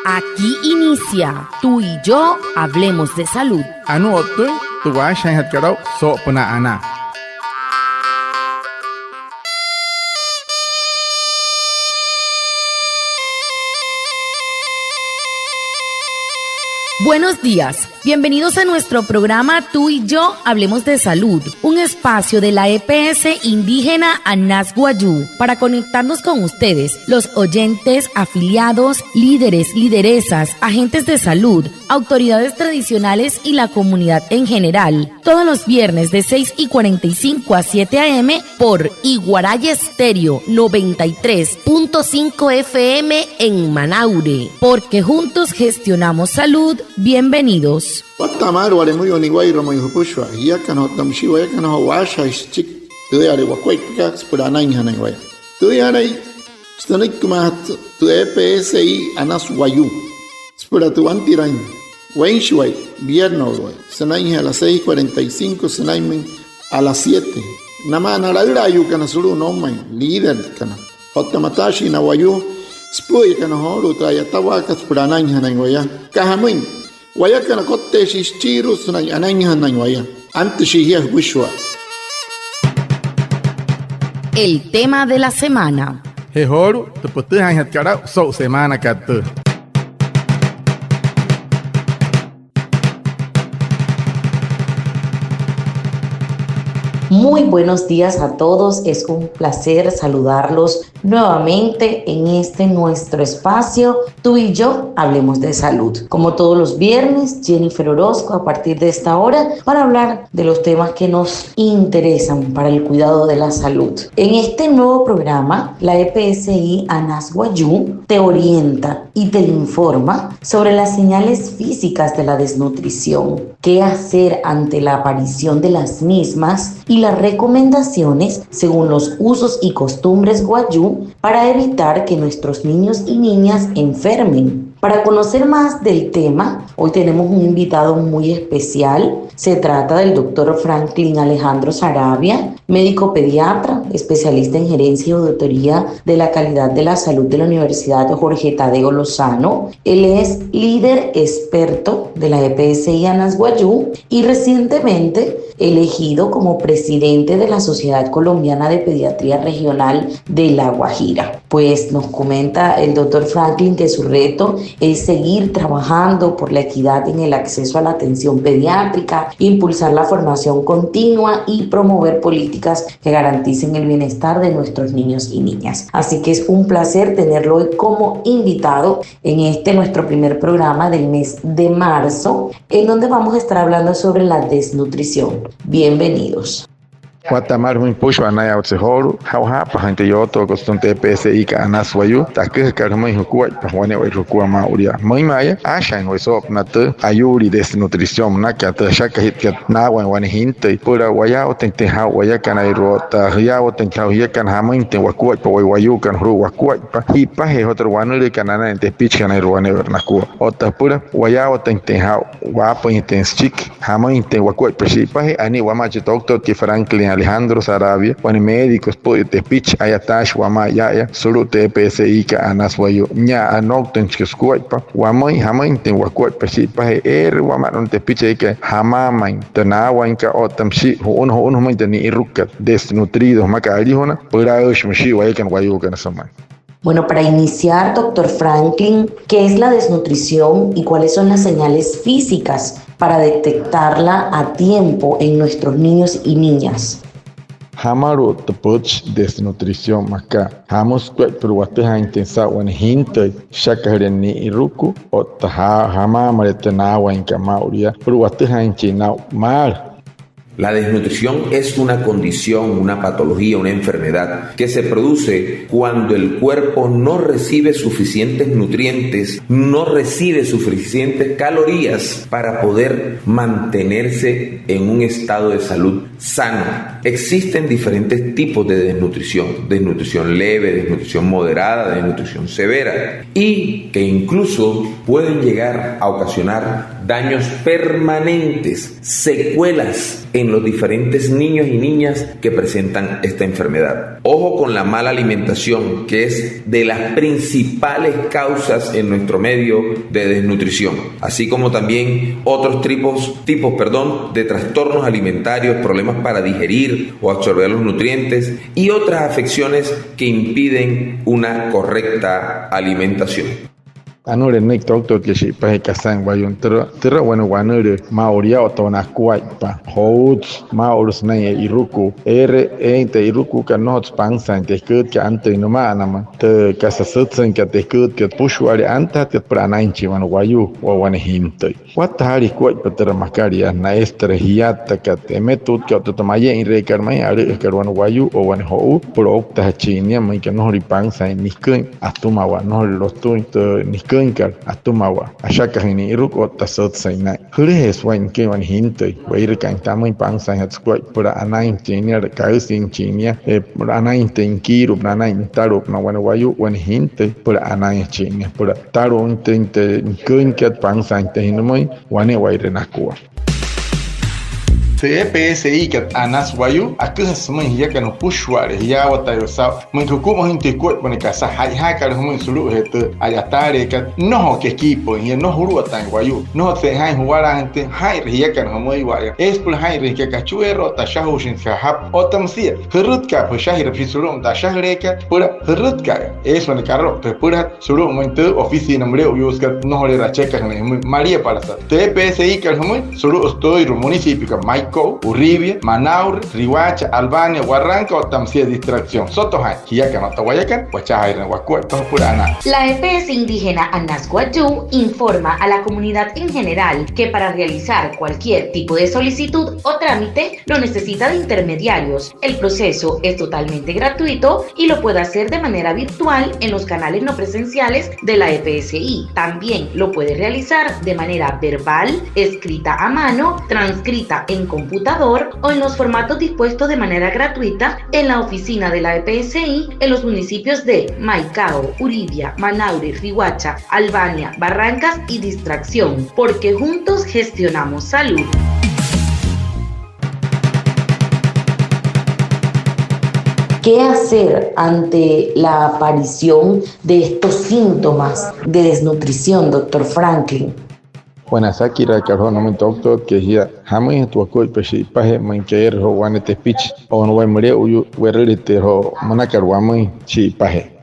Aquí inicia Tú y yo hablemos de salud. Anu otu tu wa shan hat karau so puna ana. Buenos días, bienvenidos a nuestro programa Tú y yo hablemos de salud, un espacio de la EPS indígena Anas Wayuu para conectarnos con ustedes, los oyentes, afiliados, líderes, lideresas, agentes de salud, autoridades tradicionales y la comunidad en general, todos los viernes de 6:45 a 7 a.m. por Iguaraya Estéreo 93.5 FM en Manaure, porque juntos gestionamos salud. Bienvenidos. Watamar wale muy oniguay romo yupushwa ya kano tamshiwa ya kano washa ischik tu are wakwai pika spurana inhana iguay tu are stanik kumat tu EPSI Anas Wayuu spura tu antirain wenshway viernes sanai a las 6:45 sanai a las 7 nama na la yu kana suru no mai líder kana hotamatashi na Wayuu spuy kana horu traya tawaka spurana inhana iguay kahamin Waya kana kotte shischiru sunay ananya waya. Antes shihia wishwa. El tema de la semana. Hehoru tu putu han hat karau so semana katu. Muy buenos días a todos, es un placer saludarlos nuevamente en este nuestro espacio Tú y yo hablemos de salud. Como todos los viernes, Jennifer Orozco a partir de esta hora para hablar de los temas que nos interesan para el cuidado de la salud. En este nuevo programa, la EPSI Anas Wayuu te orienta y te informa sobre las señales físicas de la desnutrición, qué hacer ante la aparición de las mismas y las recomendaciones según los usos y costumbres Wayuu para evitar que nuestros niños y niñas enfermen. Para conocer más del tema, hoy tenemos un invitado muy especial. Se trata del doctor Franklin Alejandro Saravia, médico pediatra, especialista en gerencia y auditoría de la calidad de la salud de la Universidad Jorge Tadeo Lozano. Él es líder experto de la EPSI Anas Wayuu y recientemente elegido como presidente de la Sociedad Colombiana de Pediatría Regional de La Guajira. Pues nos comenta el doctor Franklin que su reto es seguir trabajando por la equidad en el acceso a la atención pediátrica, impulsar la formación continua y promover políticas que garanticen el bienestar de nuestros niños y niñas. Así que es un placer tenerlo hoy como invitado en este nuestro primer programa del mes de marzo, en donde vamos a estar hablando sobre la desnutrición. Bienvenidos. Watamar muy push anaya otsehoru hauha pa gente yo to costunte PSI ka Anas Wayuu takeh karma hukua pa wane wai hukua ma uria mai maya asha en eso nate ayuri desnutrición na ka ta shaka hit ka na wan hinte pura waya otente ha waya kana irota ya otente ha kan ha mainte wakua pa Wayuu kan ru wakua pa hi pa he otro wanure kanana ente pitch kana irwane vernaku ota pura waya otente ha wa pa intenschik ha mainte wakua pa shi pa he ani wa ma doctor ki Franklin Alejandro Saravia, cuando médicos te pitch ayatash wama ya solo te PSI ka Anas Wayuu nya anokten cheskuaipa wamai hamainte wakuaipa si pa wama non te pitch que hamaman tanawa inka otamshi uno mainte ni irukat desnutridos makalihona pura ushmishi waikan Wayuu kan samai. Bueno, para iniciar, doctor Franklin, ¿qué es la desnutrición y cuáles son las señales físicas para detectarla a tiempo en nuestros niños y niñas? Hamaru tepuch desnutrición maka hamus kwet perwateha intensa wan hinte shakahreni iruku o taha hama maretena wan kamauria perwateha inchina mal. La desnutrición es una condición, una patología, una enfermedad que se produce cuando el cuerpo no recibe suficientes nutrientes, no recibe suficientes calorías para poder mantenerse en un estado de salud sano. Existen diferentes tipos de desnutrición: desnutrición leve, desnutrición moderada, desnutrición severa, y que incluso pueden llegar a ocasionar daños permanentes, secuelas en los diferentes niños y niñas que presentan esta enfermedad. Ojo con la mala alimentación, que es de las principales causas en nuestro medio de desnutrición, así como también otros tipos de trastornos alimentarios, problemas para digerir o absorber los nutrientes y otras afecciones que impiden una correcta alimentación. Anure nek doctor que si pa kasang wayun tera wana wanere maoria otona kuaipa hots maorus nay iruku ente iruku kan not pangsan te kut ka ante no manama te kasasutsen ka te kut ka pushwari anta te pranainchi wan wayu wa wana himte wat hari kuaipa tera makaria na estre hiata ka te metut ka to tamaye in rekar mai are ka wan wayu o wan ho pro ta chinia mai ka no ri pangsan niskun atuma wa no los tu niskun atumawa ashaka hini iruko tasot saina hures wan ke wan hinte wair kan tamai pangsa hat squat pura anain tinia kausin chinia pura anain tenkiru pura anain tarup na wan wayu wan hinte pura anain chinia pura tarun tente kunkat pangsa hinmoi wane wair nakua CPSI kat anas wayu akah semai hia kan pushware hia watayo sa mengkuku mohinte kuat boneka sa hai kar humun sulu hete ayatare kat no ke equipo hia no huru tan wayu no se hai huara ante hai hia kan humoi waya es pul hai ke kachuero ta shahushin sahab otamsia hurut ka pushahir fisulum ta shahreka pura hurut ka es bon carro te pura sulu mointe oficina nombre uyus kat no le racheca María Palazar CPSI kar humoi sulu estoy municipio ka Uribia, Manaure, Rihuacha, Albania, Huarranca o Tamsia Distracción. Sotohay, Hiyakan o Tahuayacan, Huachahayren, Huacuay, Purana. La EPS indígena Anas Guayú informa a la comunidad en general que para realizar cualquier tipo de solicitud o trámite no necesita de intermediarios. El proceso es totalmente gratuito y lo puede hacer de manera virtual en los canales no presenciales de la EPSI. También lo puede realizar de manera verbal, escrita a mano, transcrita en computador o en los formatos dispuestos de manera gratuita en la oficina de la EPSI en los municipios de Maicao, Uribia, Manaure, Rihuacha, Albania, Barrancas y Distracción, porque juntos gestionamos salud. ¿Qué hacer ante la aparición de estos síntomas de desnutrición, doctor Franklin? Buenas Akira Carho no me doctor que ya hamai tu akoi peshi pahe manker ho wane te pitch o no vai mure uyu werrite ho manakar wamai chi pahe.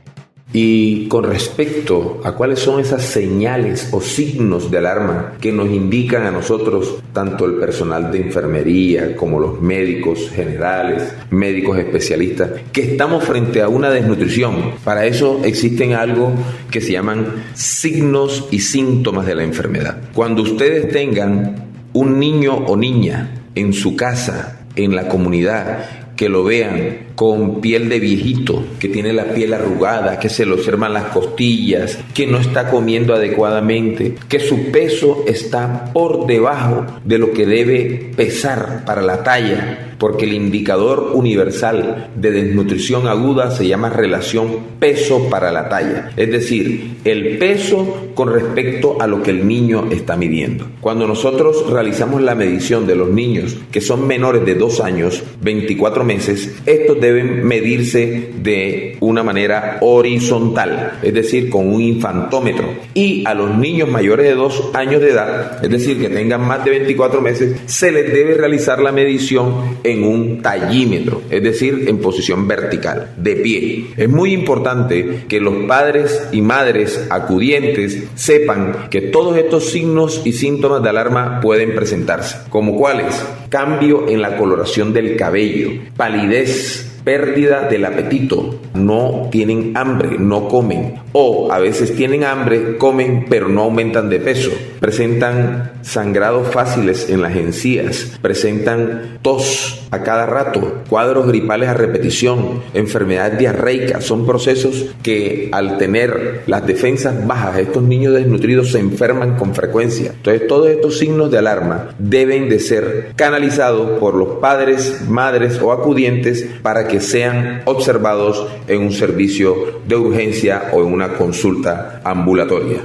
Y con respecto a cuáles son esas señales o signos de alarma que nos indican a nosotros, tanto el personal de enfermería como los médicos generales, médicos especialistas, que estamos frente a una desnutrición. Para eso existen algo que se llaman signos y síntomas de la enfermedad. Cuando ustedes tengan un niño o niña en su casa, en la comunidad, que lo vean con piel de viejito, que tiene la piel arrugada, que se le observan las costillas, que no está comiendo adecuadamente, que su peso está por debajo de lo que debe pesar para la talla, porque el indicador universal de desnutrición aguda se llama relación peso para la talla, es decir, el peso con respecto a lo que el niño está midiendo. Cuando nosotros realizamos la medición de los niños que son menores de 2 años, 24 meses, estos deben medirse de una manera horizontal, es decir, con un infantómetro. Y a los niños mayores de 2 años de edad, es decir, que tengan más de 24 meses, se les debe realizar la medición en un tallímetro, es decir, en posición vertical, de pie. Es muy importante que los padres y madres acudientes sepan que todos estos signos y síntomas de alarma pueden presentarse, como cuáles: cambio en la coloración del cabello, palidez, pérdida del apetito, no tienen hambre, no comen, o a veces tienen hambre, comen, pero no aumentan de peso, presentan sangrados fáciles en las encías, presentan tos a cada rato, cuadros gripales a repetición, enfermedad diarreica. Son procesos que al tener las defensas bajas, estos niños desnutridos se enferman con frecuencia. Entonces todos estos signos de alarma deben de ser canalizados por los padres, madres o acudientes para que sean observados en un servicio de urgencia o en una consulta ambulatoria.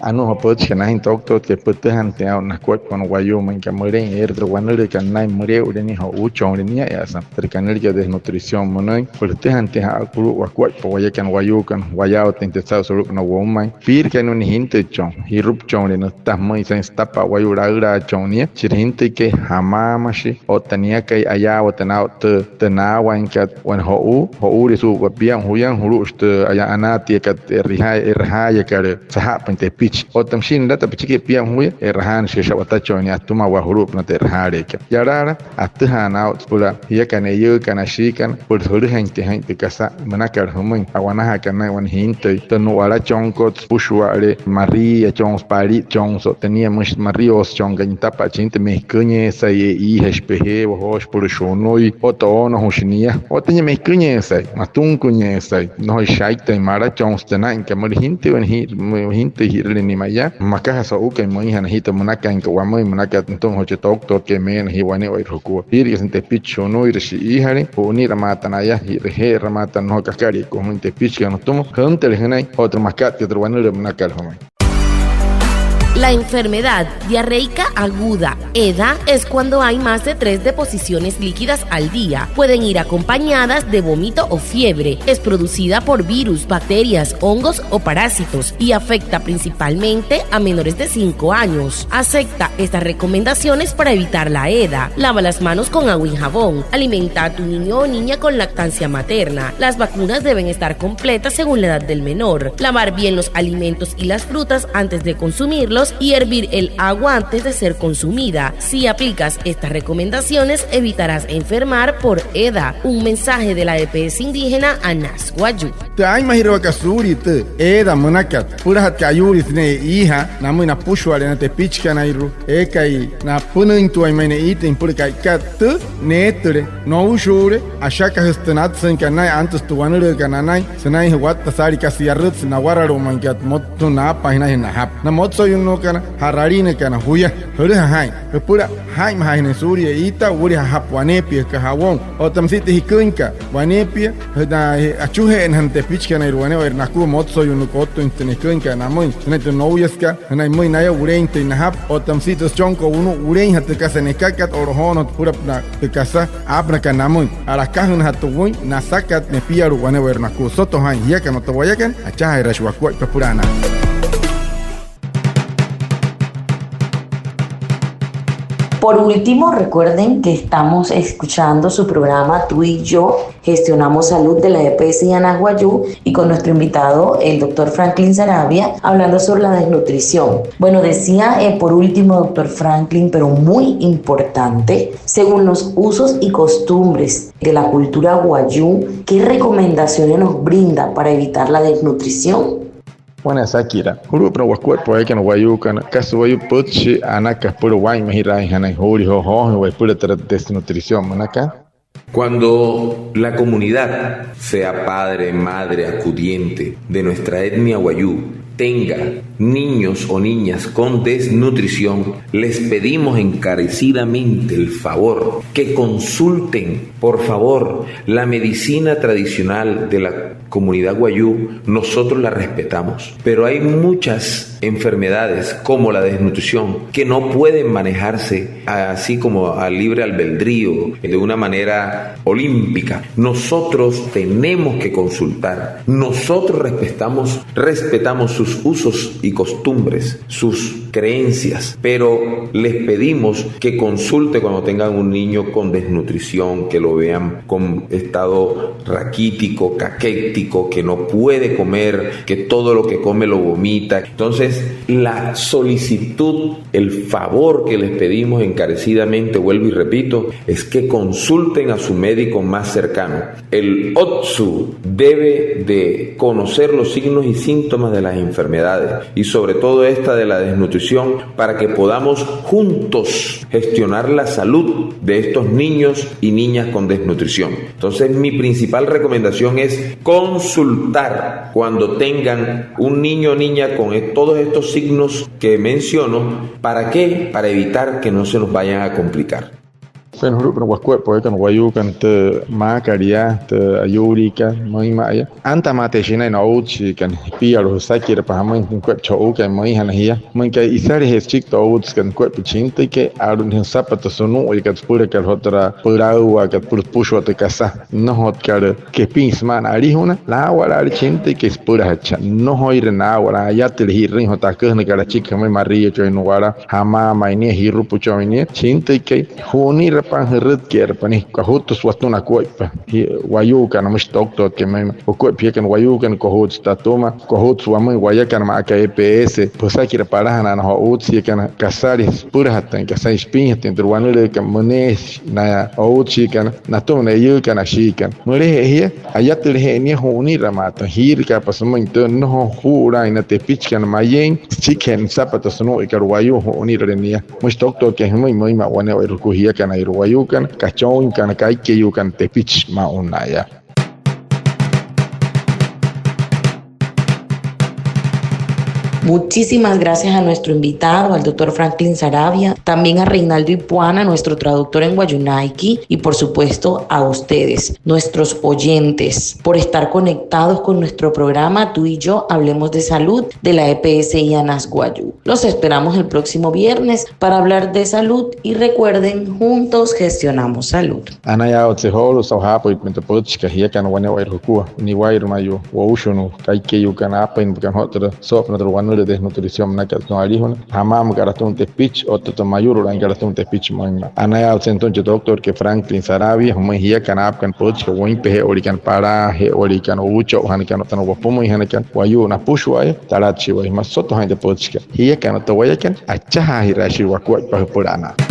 anu hopot chana in doctor que putte hante a unas cuat con guayo man que muere er droganel que nai muere ureni ho ucho ureni ya sa tercanel que desnutrición monoi putte hante a kuru wa cuat po guaya kan guayo kan guayao tente sa solo no woman pir que no ni hinte chon hirup chon no está muy sen stapa guayo ura chon ni chirinte que hamamashi o tenía que allá o tenao te na wan que wan ho de su guapian huyan hurust allá anati que erhaya que saha pente pitch o tamshin data pichi pian huye erhan shisha watacho ni atuma wa hurup na terhare que yarara atahana pula ya kana yo kana shikan por huru gente casa manakar humun awana kana wan hinte tanu wala chonko pushwa ale maria chons pari chonso tenía much marios chonga pa chinte mehkunye sa i hespehe wo hos por shonoi o to no hosnia o tenía mehkunye sa matun kunye sa no shaita mara chons tena in kamar hinte wan hinte hirle ni maya makaha so uke moi han hita munaka in kwa moi munaka ton hoche doctor que men hi wane oi roku hiri sente picho no ir shi i hari o ni ramata na ya he ramata no kakari ko hinte picho no tomo hante le hanai otro makat otro wane le munaka el homai. La enfermedad diarreica aguda, EDA, es cuando hay más de 3 deposiciones líquidas al día. Pueden ir acompañadas de vómito o fiebre. Es producida por virus, bacterias, hongos o parásitos y afecta principalmente a menores de 5 años. Acepta estas recomendaciones para evitar la EDA. Lava las manos con agua y jabón. Alimenta a tu niño o niña con lactancia materna. Las vacunas deben estar completas según la edad del menor. Lavar bien los alimentos y las frutas antes de consumirlos y hervir el agua antes de ser consumida. Si aplicas estas recomendaciones, evitarás enfermar por EDA. Un mensaje de la EPS indígena Anas Guayú. Ay mahiro kasuri te EDA manakat pura hat kayuri tne iha namu na pushwale na te pichka na iru ekai na punin tu ay mene itin pura kai kat netre no ushure ashaka hstanat sen kanai antes tu wanure kananai senai wat tasari kasiyarut na wararo mankat motto na pahina na hap na motso no kana hararine kana huya hore hai pura hai mahine suri ita uri hap wanepi ka hawon o tamsite hikunka wanepi da achuhe en hante pichka na irwane o naku motso yunu koto intene kunka na moi neto no uyaska na moi na ya urente na hap o tamsite chonko uno urein hate kasane kakat orhono pura na kasa abna kana moi ala kahun hatu woi na sakat ne piaru wane o naku soto hai ya kana to wayakan acha rashwa kwa purana. Por último, recuerden que estamos escuchando su programa Tú y Yo, Gestionamos Salud de la EPS de Anas Guayú y con nuestro invitado, el doctor Franklin Sarabia, hablando sobre la desnutrición. Bueno, decía por último, doctor Franklin, pero muy importante, según los usos y costumbres de la cultura guayú, ¿qué recomendaciones nos brinda para evitar la desnutrición? Bueno, Sakira, huru pro cuerpo hay que no guayu kana caso guayu puchi anaka puro guay mehira hanai huri ho guay pura desnutrición manaka. Cuando la comunidad, sea padre, madre, acudiente de nuestra etnia guayú, tenga niños o niñas con desnutrición, les pedimos encarecidamente el favor que consulten, por favor, la medicina tradicional de la comunidad guayú. Nosotros la respetamos, pero hay muchas enfermedades como la desnutrición que no pueden manejarse así como a libre albedrío, de una manera olímpica. Nosotros tenemos que consultar, nosotros respetamos sus usos y costumbres, sus creencias, pero les pedimos que consulte cuando tengan un niño con desnutrición, que lo vean con estado raquítico, caquético, que no puede comer, que todo lo que come lo vomita. Entonces, la solicitud, el favor que les pedimos encarecidamente, vuelvo y repito, es que consulten a su médico más cercano. El OTSU debe de conocer los signos y síntomas de las enfermedades y sobre todo esta de la desnutrición, para que podamos juntos gestionar la salud de estos niños y niñas con desnutrición. Entonces, mi principal recomendación es consultar cuando tengan un niño o niña con todos estos signos que menciono. ¿Para qué? Para evitar que no se nos vayan a complicar. pen huru pen wakwet poe kan wayu kan te makaria te ayurika mai maya anta mate shina na uchi kan pia ro sakira pa hamen kwet cho kan mai hana hia man kai isare hes chik to uts kan kwet pichinta ke arun hin sapato sonu e kat pura kan hotra purau kat pur pusho te casa no hot kar ke pinsman ari huna la wala chinta ke pura hacha no hoire na wala ya te hirin hota kan kara chik mai maria cho no wala hama mai ne hiru pucho ne chinta ke honi rapan heret ker pani ka hotu swatuna koipa wayu kan mas doctor ke mai ko pia kan wayu kan ko hot statoma ko hot swamai waya kan ma ka EPS posa kira parahana na hot si kan kasari pura hatan ka sai spin hatan durwanule kan mones na hot si kan na to na yu kan ashi kan mure he ayatul he ni honi ramata hir ka pasman to no hura ina te pitch kan mayen chicken zapatos no ikar wayu honi renia mas doctor ke mai ma wane o ko hia kan ai wayu kan kachon kan kai ke yu kan te pitch ma unaya. Muchísimas gracias a nuestro invitado, al doctor Franklin Saravia, también a Reinaldo Ipuana, nuestro traductor en Guayunaiki, y por supuesto a ustedes, nuestros oyentes, por estar conectados con nuestro programa Tú y Yo Hablemos de Salud de la EPSI Anas Guayú. Los esperamos el próximo viernes para hablar de salud y recuerden, juntos gestionamos salud. Anaya otseholo sauhapo itmenta pochka hiakan wane wairukua ni wairmayu wa ushunu kaikeyu kan apa in kan hotra sopna de desnutrición na kat no alihun hamam garatun te pitch o to mayuru ran garatun te pitch moima anaya entonces doctor que Franklin Saravia huma hia kan ap kan poch ko win pe orikan para he orikan ucho han kan tan wo pomo han kan wayu na pushwa tarat chi wa masoto han de poch hia kan to wayakan acha hirashi wa ko pa purana.